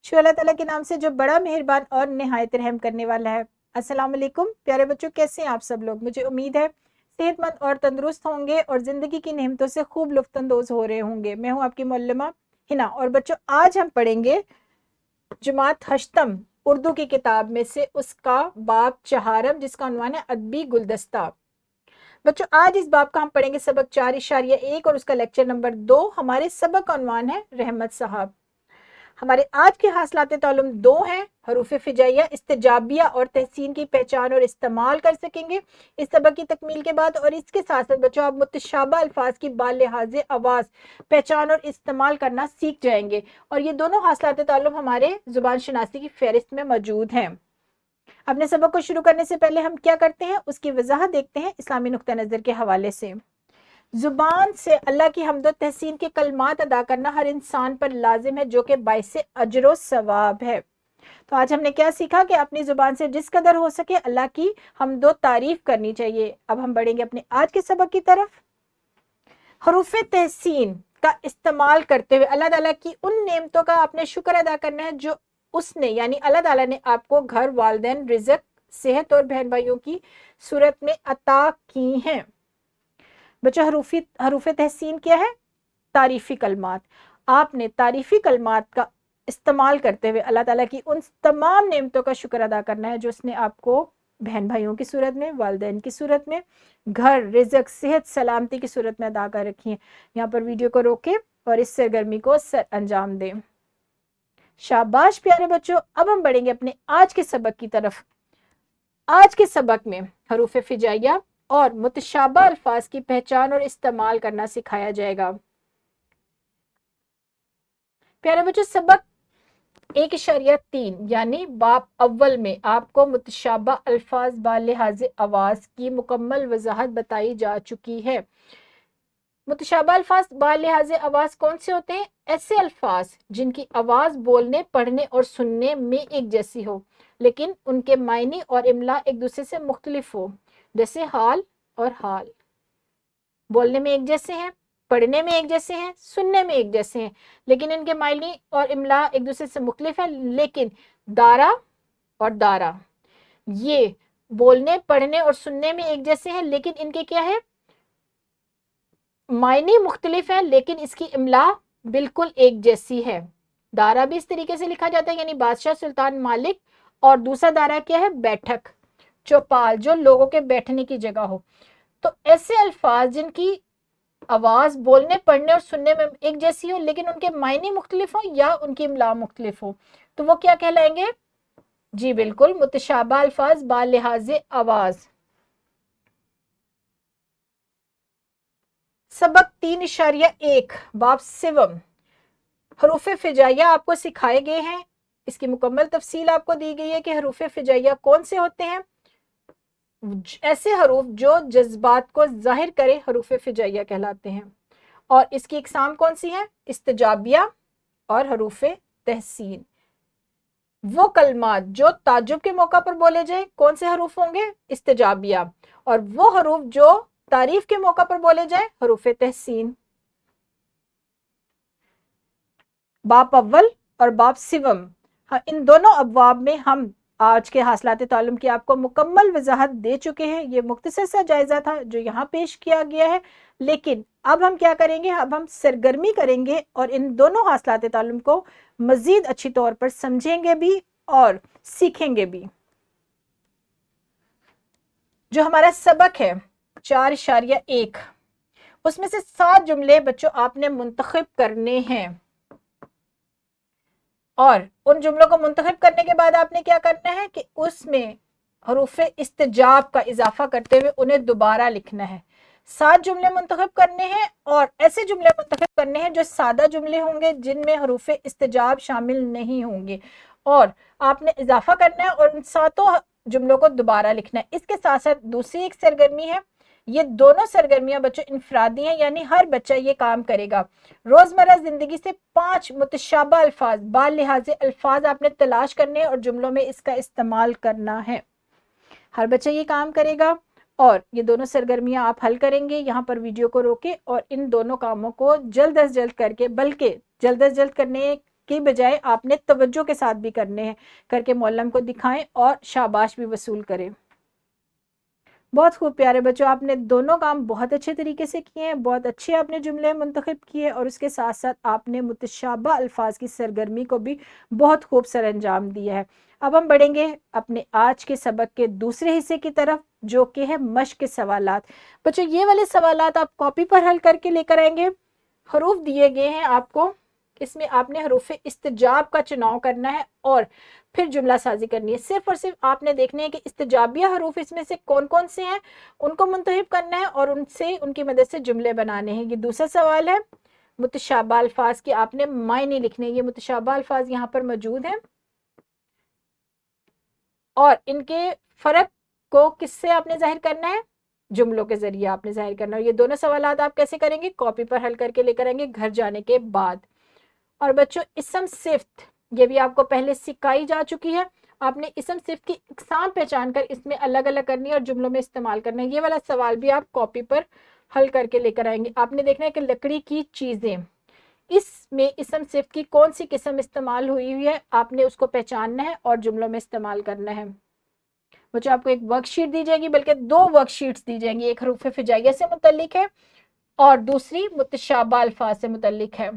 Show अल्लाह ताला के नाम से जो बड़ा मेहरबान और निहायत रहम करने वाला है। अस्सलाम वालेकुम प्यारे बच्चों, कैसे हैं आप सब लोग? मुझे उम्मीद है सेहतमंद और तंदुरुस्त होंगे और ज़िंदगी की नेमतों से खूब लुत्फ़अंदोज़ हो रहे होंगे। मैं हूँ आपकी मुअल्लिमा हिना और बच्चों आज हम पढ़ेंगे जमात हश्तम उर्दू की किताब में से उसका बाब चहारम जिसका उन्वान है अदबी गुलदस्ता। बच्चों आज इस बाब का हम पढ़ेंगे सबक 4.1 और उसका लेक्चर नंबर 2। हमारे सबक का उन्वान है रहमत साहब। हमारे आज के हासिलात तालुम 2 हैं। हरूफ फिजाइया, इस्तिजाबिया और तहसीन की पहचान और इस्तेमाल कर सकेंगे इस सबक की तकमील के बाद। और इसके साथ साथ बच्चों आप मुतशाबा अल्फाज की बालिहाज़े आवाज़ पहचान और इस्तेमाल करना सीख जाएंगे। और ये दोनों हासिलात तालुम हमारे ज़ुबान शनासी की फहरिस्त में मौजूद हैं। अपने सबक को शुरू करने से पहले हम क्या करते हैं उसकी वजाहत देखते हैं इस्लामी नुक्ता नज़र के हवाले से। जुबान से अल्लाह की हम्द व तहसीन के कलमात अदा करना हर इंसान पर लाजिम है जो कि बाइसे अजर व सवाब है। तो आज हमने क्या सीखा कि अपनी जुबान से जिस कदर हो सके अल्लाह की हम्द व तारीफ करनी चाहिए। अब हम बढ़ेंगे अपने आज के सबक की तरफ। हरूफ तहसीन का इस्तेमाल करते हुए अल्लाह ताला की उन नेमतों का आपने शुक्र अदा करना है जो उसने यानी अल्लाह ताला ने आपको घर, वालिदैन, रिज़्क, सेहत और बहन भाइयों की सूरत में अता की हैं। बच्चों हरूफ तहसीन क्या है? तारीफी कलमात। आपने तारीफी कलमात का इस्तेमाल करते हुए अल्लाह ताला की उन तमाम नेमतों का शुक्र अदा करना है जो उसने आपको बहन भाइयों की सूरत में, वालिदैन की सूरत में, घर, रिज़्क, सेहत, सलामती की सूरत में अदा कर रखी है। यहाँ पर वीडियो को रोके और इस सरगर्मी को सर अंजाम दें। शाबाश प्यारे बच्चों। अब हम बढ़ेंगे अपने आज के सबक की तरफ। आज के सबक में हरूफ फिजाइया और मुतशाबा अल्फाज की पहचान और इस्तेमाल करना सिखाया जाएगा। प्यारे बच्चों सबक 1.3 यानी बाब अव्वल में आपको मुतशाबा अल्फाज बालिहाज़े आवाज की मुकम्मल वजाहत बताई जा चुकी है। मुतशाबा अल्फाज बालिहाज़े आवाज कौन से होते हैं? ऐसे अल्फाज जिनकी आवाज बोलने, पढ़ने और सुनने में एक जैसी हो लेकिन उनके मायने और इमला एक दूसरे से मुख्तलिफ हो, जैसे हाल और हाल। बोलने में एक जैसे हैं, पढ़ने में एक जैसे हैं, सुनने में एक जैसे हैं लेकिन इनके मायने और इमला एक दूसरे से मुख्तलिफ है। लेकिन दारा और दारा ये बोलने, पढ़ने और सुनने में एक जैसे हैं लेकिन इनके क्या है? मायने मुख्तलिफ है लेकिन इसकी इमला बिल्कुल एक जैसी है। दारा भी इस तरीके से लिखा जाता है यानी बादशाह, सुल्तान, मालिक। और दूसरा दारा क्या है? बैठक, चौपाल, जो लोगों के बैठने की जगह हो। तो ऐसे अल्फाज जिनकी आवाज बोलने, पढ़ने और सुनने में एक जैसी हो लेकिन उनके मायने मुख्तलिफ हो या उनकी इमला मुख्तलिफ हो तो वो क्या कहलाएंगे? जी बिल्कुल, मुतशाबा अल्फाज बालिहाज़े आवाज। सबक 3.1 बाब सिवम हरूफ फिजाइया आपको सिखाए गए हैं। इसकी मुकम्मल तफसील आपको दी गई है कि हरूफ फिजाइया कौन से होते हैं। ऐसे हरूफ जो जज्बात को जाहिर करे हरूफ फिजाइया कहलाते हैं। और इसकी इकसाम कौन सी है? इस्तिजाबिया और हरूफ तहसीन। वो कलमात जो ताजुब के मौका पर बोले जाए कौन से हरूफ होंगे? इस्तिजाबिया। और वो हरूफ जो तारीफ के मौका पर बोले जाए हरूफ तहसीन। बाब अव्वल और बाब सिवम, हाँ, इन दोनों अबवाब में हम आज के हासिलात तालुम की आपको मुकम्मल वजाहत दे चुके हैं। ये मुख्तसर सा जायजा था जो यहाँ पेश किया गया है लेकिन अब हम क्या करेंगे? अब हम सरगर्मी करेंगे और इन दोनों हासिलात तालुम को मजीद अच्छी तौर पर समझेंगे भी और सीखेंगे भी। जो हमारा सबक है 4.1 उसमें से 7 जुमले बच्चों आपने मुंतखब करने हैं और उन जुमलों को मुंतखब करने के बाद आपने क्या करना है कि उसमें हरूफ इस्तिजाब का इजाफा करते हुए उन्हें दोबारा लिखना है। 7 जुमले मुंतखब करने हैं और ऐसे जुमले मुंतखब करने हैं जो सादा जुमले होंगे जिनमें हरूफ इस्तिजाब शामिल नहीं होंगे और आपने इजाफा करना है और उन 7 जुमलों को दोबारा लिखना है। इसके साथ साथ दूसरी एक सरगर्मी है। ये दोनों सरगर्मियां बच्चों इनफरादी हैं यानी हर बच्चा ये काम करेगा। रोजमर्रा जिंदगी से 5 मुतशाबा अल्फाज बालिहाज़े अल्फाज आपने तलाश करने और जुमलों में इसका इस्तेमाल करना है। हर बच्चा ये काम करेगा और ये दोनों सरगर्मियां आप हल करेंगे। यहाँ पर वीडियो को रोके और इन दोनों कामों को जल्द अज जल्द करके, बल्कि जल्द अज जल्द करने की बजाय आपने तवज्जो के साथ भी करने हैं, करके मुअल्लिम को दिखाएं और शाबाश भी वसूल करें। बहुत खूब प्यारे बच्चों, आपने दोनों काम बहुत अच्छे तरीके से किए हैं, बहुत अच्छे आपने जुमले मुंतखब किए और उसके साथ साथ आपने मुतशाबा अल्फाज की सरगर्मी को भी बहुत खूब सर अंजाम दिया है। अब हम बढ़ेंगे अपने आज के सबक के दूसरे हिस्से की तरफ, जो कि है मश्क के सवालात। बच्चों ये वाले सवालात आप कॉपी पर हल करके लेकर आएंगे। हरूफ दिए गए हैं आपको, इसमें आपने हरूफ इस्तिजाब का चुनाव करना है और फिर जुमला साजी करनी है। सिर्फ और सिर्फ आपने देखने है कि इस्तिजाबिया हरूफ इसमें से कौन कौन से हैं, उनको मुंतहिब करना है और उनसे उनकी मदद से जुमले बनाने हैं। ये दूसरा सवाल है। मुतशाबा अल्फाज के आपने मायने लिखने हैं। ये मुतशाबा अल्फाज यहाँ पर मौजूद हैं और इनके फर्क को किससे आपने जाहिर करना है, जुमलों के जरिए आपने जाहिर करना है। ये दोनों सवालात आप कैसे करेंगे, कॉपी पर हल करके लेकर आएंगे घर जाने के बाद। और बच्चों इसम सिफ्त ये भी आपको पहले सिखाई जा चुकी है। आपने इसम सिफ्त की इकसाम पहचान कर इसमें अलग अलग करनी है और जुमलों में इस्तेमाल करना है। ये वाला सवाल भी आप कॉपी पर हल करके लेकर आएंगे। आपने देखना है कि लकड़ी की चीजें, इसमें इसम सिफ्त की कौन सी किस्म इस्तेमाल हुई है, आपने उसको पहचानना है और जुमलों में इस्तेमाल करना है। बच्चों आपको एक वर्कशीट दी जाएगी, बल्कि 2 वर्कशीट्स दी जाएंगी, एक हरूफ हिजाइया से मुतल्लिक है और दूसरी मुतशाबा अल्फाज से मुतल्लिक है।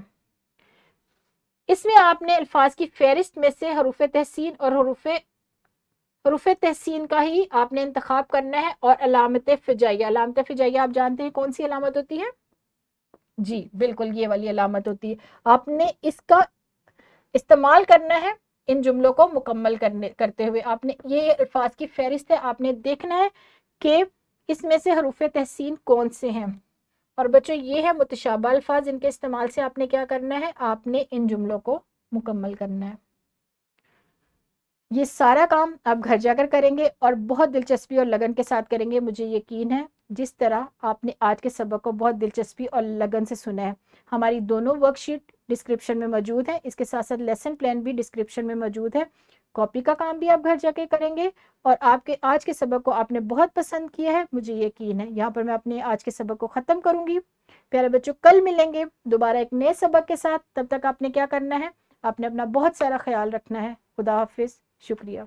इसमें आपने अल्फाज की फहरिस्त में से हरूफ तहसीन और हरूफ तहसीन का ही आपने इंतखाब करना है और अलामत फिजाइया। अलामत फिजाइया आप जानते हैं कौन सी अलामत होती है, जी बिल्कुल ये वाली अलामत होती है। आपने इसका इस्तेमाल करना है इन जुमलों को मुकम्मल करते हुए। आपने ये अल्फाज की फहरिस्त है, आपने देखना है कि इसमें से हरूफ तहसीन कौन से हैं। और बच्चों ये है मुतशाबा अल्फाज, इनके इस्तेमाल से आपने क्या करना है, आपने इन जुमलों को मुकम्मल करना है। ये सारा काम आप घर जाकर करेंगे और बहुत दिलचस्पी और लगन के साथ करेंगे। मुझे यकीन है जिस तरह आपने आज के सबक को बहुत दिलचस्पी और लगन से सुना है। हमारी दोनों वर्कशीट डिस्क्रिप्शन में मौजूद है, इसके साथ साथ लेसन प्लान भी डिस्क्रिप्शन में मौजूद है। कॉपी का काम भी आप घर जाके करेंगे और आपके आज के सबक को आपने बहुत पसंद किया है, मुझे यकीन है। यहाँ पर मैं अपने आज के सबक को ख़त्म करूँगी। प्यारे बच्चों कल मिलेंगे दोबारा एक नए सबक के साथ। तब तक आपने क्या करना है, आपने अपना बहुत सारा ख्याल रखना है। खुदा हाफिज़, शुक्रिया।